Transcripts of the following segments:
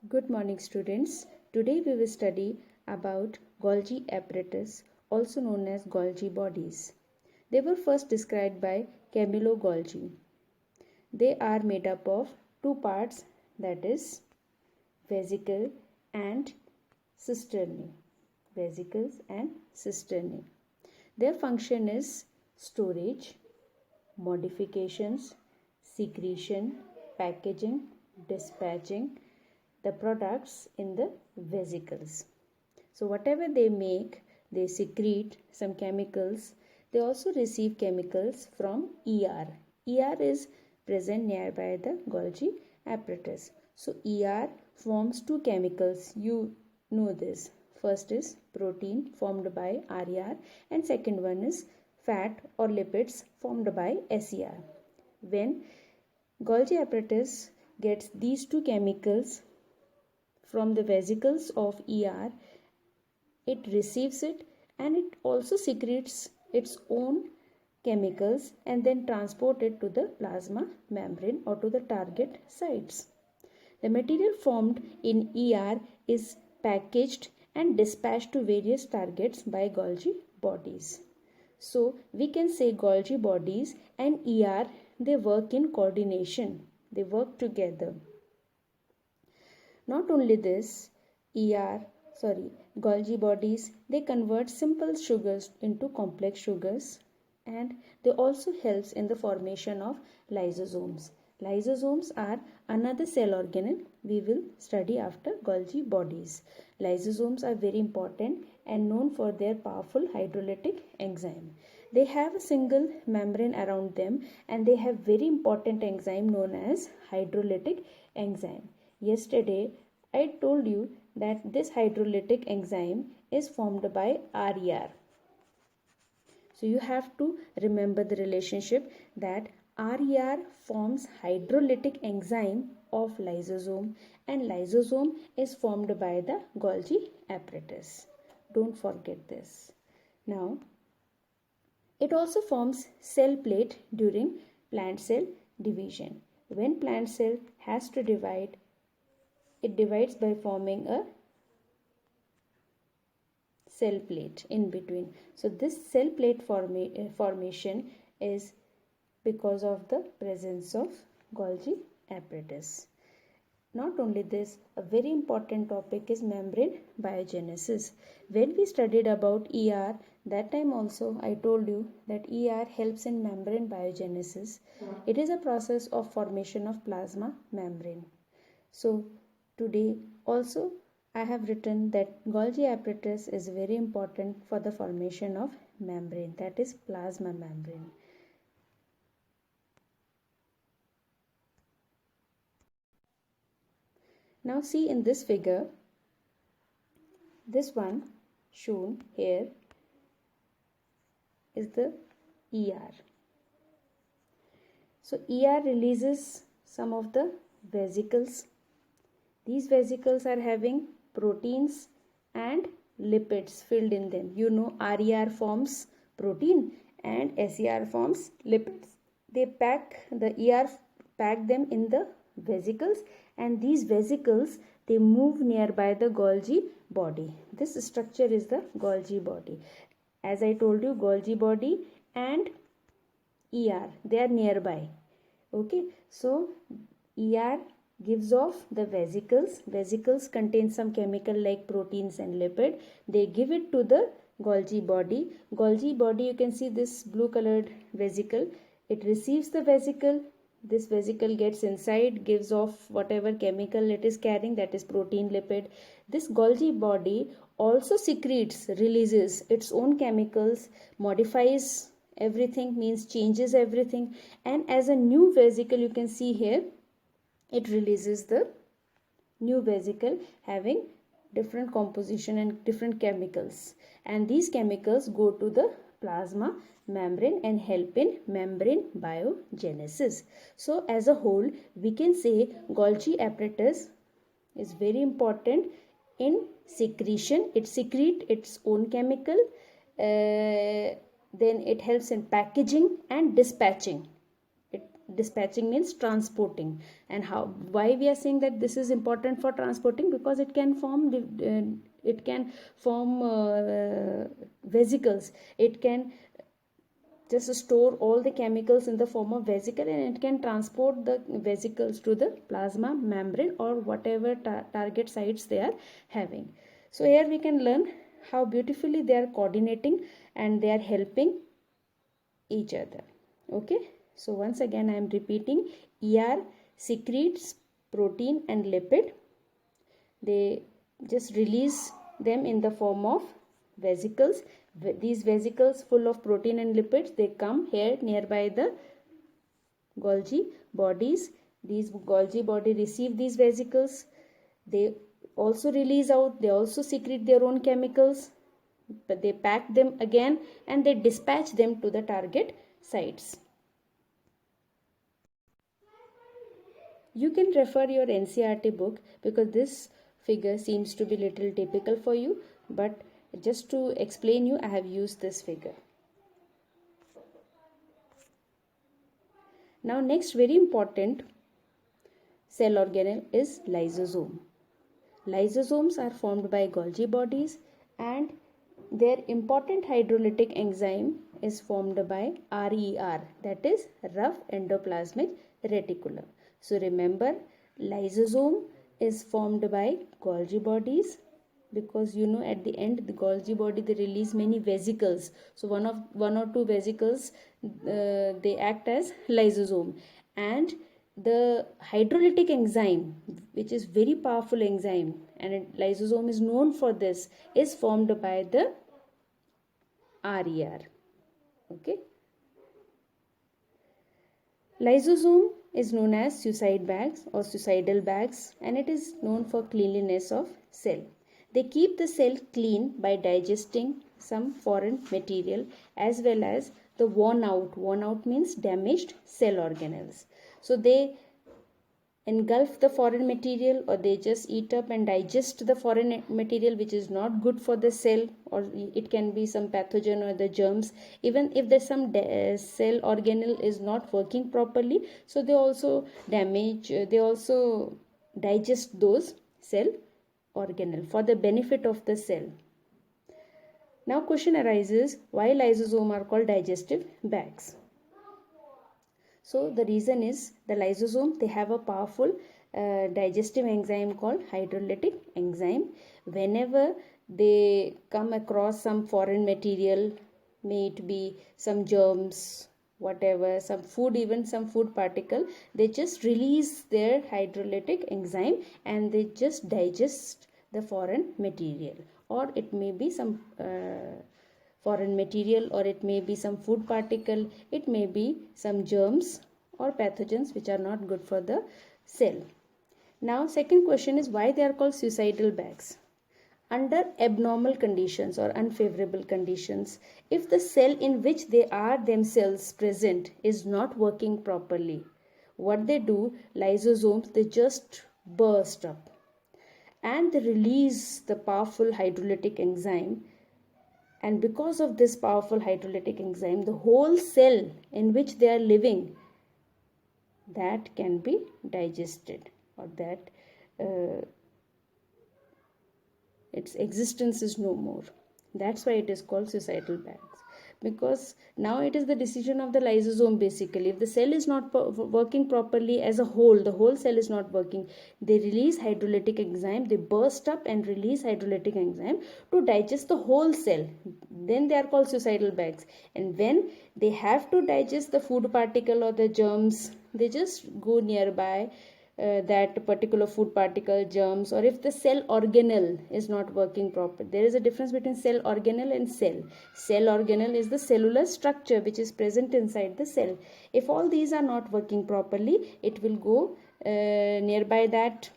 Good morning, students. Today we will study about Golgi apparatus, also known as Golgi bodies. They were first described by Camillo Golgi. They are made up of two parts, that is vesicle and cisternae. Vesicles and cisternae. Their function is storage, modifications, secretion, packaging, dispatching the products in the vesicles. So whatever they make, they secrete some chemicals. They also receive chemicals from ER. ER is present nearby the Golgi apparatus. So ER forms two chemicals. You know this. First is protein formed by RER and second one is fat or lipids formed by SER. When Golgi apparatus gets these two chemicals from the vesicles of ER, it receives it and it also secretes its own chemicals and then transport it to the plasma membrane or to the target sites. The material formed in ER is packaged and dispatched to various targets by Golgi bodies. So we can say Golgi bodies and ER, they work in coordination. They work together. Not only this, Golgi bodies, they convert simple sugars into complex sugars and they also helps in the formation of lysosomes. Lysosomes are another cell organelle we will study after Golgi bodies. Lysosomes are very important and known for their powerful hydrolytic enzyme. They have a single membrane around them and they have very important enzyme known as hydrolytic enzyme. Yesterday, I told you that this hydrolytic enzyme is formed by RER. So you have to remember the relationship that RER forms hydrolytic enzyme of lysosome and lysosome is formed by the Golgi apparatus. Don't forget this. Now, it also forms cell plate during plant cell division. When plant cell has to divide, it divides by forming a cell plate in between. So this cell plate formation is because of the presence of Golgi apparatus. Not only this, a very important topic is membrane biogenesis. When we studied about ER, that time also I told you that ER helps in membrane biogenesis. It is a process of formation of plasma membrane. So today also I have written that Golgi apparatus is very important for the formation of membrane, that is plasma membrane. Now see in this figure, this one shown here is the ER. So ER releases some of the vesicles. These vesicles are having proteins and lipids filled in them. You know RER forms protein and SER forms lipids. They pack them in the vesicles and these vesicles they move nearby the Golgi body. This structure is the Golgi body. As I told you, Golgi body and ER, they are nearby. Okay, so ER gives off the vesicles. Vesicles contain some chemical like proteins and lipid. They give it to the Golgi body. Golgi body, you can see this blue colored vesicle. It receives the vesicle. This vesicle gets inside, gives off whatever chemical it is carrying, that is protein, lipid. This Golgi body also secretes, releases its own chemicals, modifies everything, means changes everything, and as a new vesicle you can see here, it releases the new vesicle having different composition and different chemicals, and these chemicals go to the plasma membrane and help in membrane biogenesis. So as a whole we can say Golgi apparatus is very important in secretion. It secretes its own chemical, then it helps in packaging and dispatching. It Dispatching means transporting. And why we are saying that this is important for transporting? Because it can form vesicles. It can just store all the chemicals in the form of vesicle, and it can transport the vesicles to the plasma membrane or whatever target sites they are having. So here we can learn how beautifully they are coordinating and they are helping each other. Okay, so once again I am repeating, ER secretes protein and lipid. They just release them in the form of vesicles. These vesicles full of protein and lipids, they come here nearby the Golgi bodies. These Golgi body receive these vesicles. They also release out, they also secrete their own chemicals, but they pack them again and they dispatch them to the target sites. You can refer your NCERT book because this figure seems to be little typical for you, but just to explain you, I have used this figure. Now next very important cell organelle is lysosome. Lysosomes are formed by Golgi bodies, and their important hydrolytic enzyme is formed by RER, that is rough endoplasmic reticulum. So remember, lysosome is formed by Golgi bodies, because you know at the end the Golgi body they release many vesicles. So one or two vesicles they act as lysosome, and the hydrolytic enzyme, which is very powerful enzyme, and lysosome is known for this, is formed by the RER. Okay. Lysosome is known as suicide bags or suicidal bags, and it is known for cleanliness of cell. They keep the cell clean by digesting some foreign material as well as the worn out means damaged cell organelles. So they engulf the foreign material, or they just eat up and digest the foreign material which is not good for the cell, or it can be some pathogen or the germs. Even if there's some cell organelle is not working properly, so they also digest those cell organelle for the benefit of the cell. Now question arises, why lysosome are called digestive bags? So the reason is the lysosome, they have a powerful digestive enzyme called hydrolytic enzyme. Whenever they come across some foreign material, may it be some germs, whatever, some food, even some food particle, they just release their hydrolytic enzyme and they just digest the foreign material, or it may be some foreign material, or it may be some food particle, it may be some germs or pathogens which are not good for the cell. Now second question is, why they are called suicidal bags? Under abnormal conditions or unfavorable conditions, if the cell in which they are themselves present is not working properly, what they do, lysosomes, they just burst up and they release the powerful hydrolytic enzyme. And because of this powerful hydrolytic enzyme, the whole cell in which they are living, that can be digested, or that its existence is no more. That's why it is called suicidal bags, because now it is the decision of the lysosome. Basically, if the cell is not working properly as a whole, the whole cell is not working, they release hydrolytic enzyme, they burst up and release hydrolytic enzyme to digest the whole cell. Then they are called suicidal bags. And when they have to digest the food particle or the germs, they just go nearby that particular food particle, germs, or if the cell organelle is not working proper. There is a difference between cell organelle and cell. Cell organelle is the cellular structure which is present inside the cell. If all these are not working properly, it will go nearby that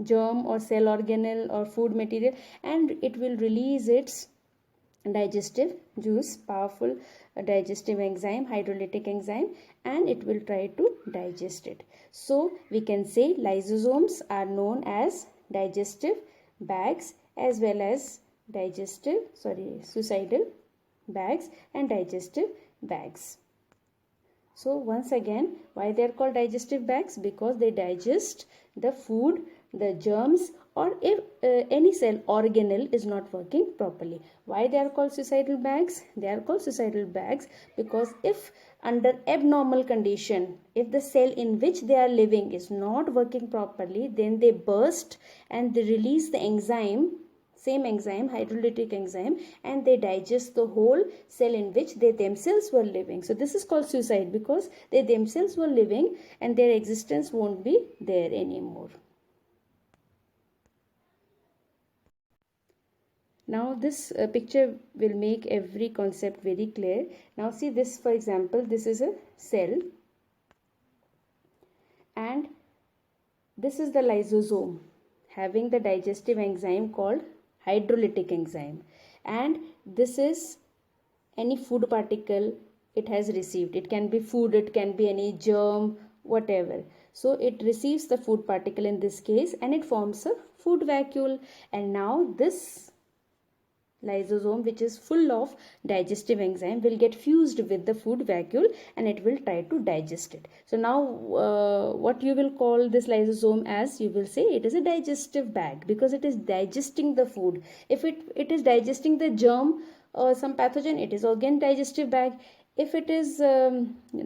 germ or cell organelle or food material, and it will release its digestive juice, powerful digestive enzyme, hydrolytic enzyme, and it will try to digest it. So we can say lysosomes are known as digestive bags as well as suicidal bags and digestive bags. So once again, why they are called digestive bags? Because they digest the food, the germs, or if any cell organelle is not working properly. Why they are called suicidal bags? They are called suicidal bags because if under abnormal condition, if the cell in which they are living is not working properly, then they burst and they release the enzyme, same enzyme, hydrolytic enzyme, and they digest the whole cell in which they themselves were living. So this is called suicide because they themselves were living and their existence won't be there anymore. Now this picture will make every concept very clear. Now see this, for example, this is a cell and this is the lysosome having the digestive enzyme called hydrolytic enzyme, and this is any food particle it has received. It can be food, it can be any germ, whatever. So it receives the food particle in this case and it forms a food vacuole, and now this lysosome, which is full of digestive enzyme, will get fused with the food vacuole and it will try to digest it. So now what you will call this lysosome as? You will say it is a digestive bag because it is digesting the food. If it is digesting the germ or some pathogen, it is again digestive bag. If it is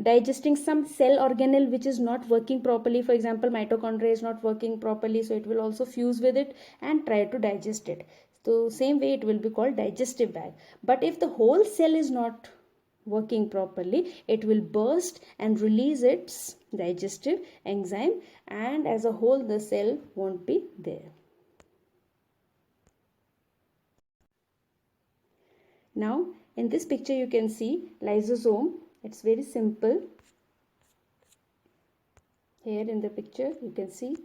digesting some cell organelle which is not working properly, for example mitochondria is not working properly, so it will also fuse with it and try to digest it. So same way it will be called digestive bag. But if the whole cell is not working properly, it will burst and release its digestive enzyme, and as a whole the cell won't be there. Now in this picture you can see lysosome. It's very simple. Here in the picture you can see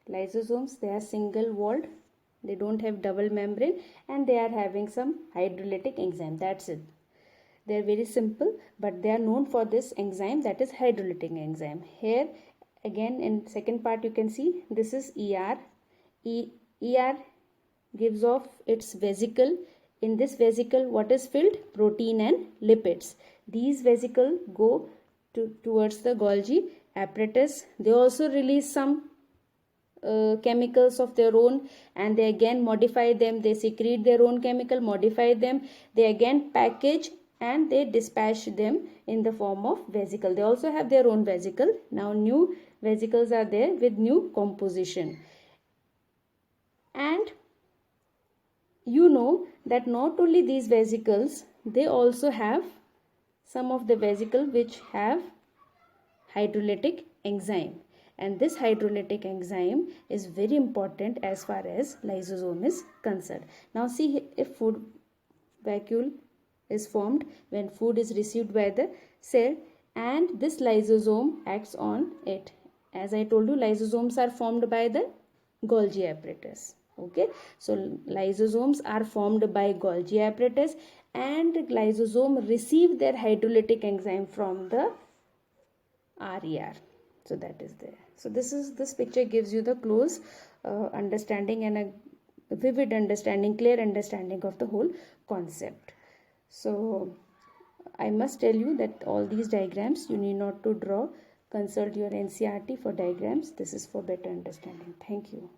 lysosomes. They are single walled, they don't have double membrane, and they are having some hydrolytic enzyme. That's it. They are very simple, but they are known for this enzyme, that is hydrolytic enzyme. Here again in second part you can see this is ER. ER gives off its vesicle. In this vesicle what is filled? Protein and lipids. These vesicles go towards the Golgi apparatus. They also release some chemicals of their own, and they again modify them. They secrete their own chemical, modify them, they again package and they dispatch them in the form of vesicle. They also have their own vesicle. Now new vesicles are there with new composition, and you know that not only these vesicles, they also have some of the vesicles which have hydrolytic enzyme, and this hydrolytic enzyme is very important as far as lysosome is concerned. Now see, if food vacuole is formed when food is received by the cell, and this lysosome acts on it. As I told you, lysosomes are formed by the Golgi apparatus. Okay, so lysosomes are formed by Golgi apparatus, and lysosome receive their hydrolytic enzyme from the RER. So that is there. So this picture gives you the close understanding and a vivid understanding, clear understanding of the whole concept. So I must tell you that all these diagrams you need not to draw. Consult your NCERT for diagrams. This is for better understanding. Thank you.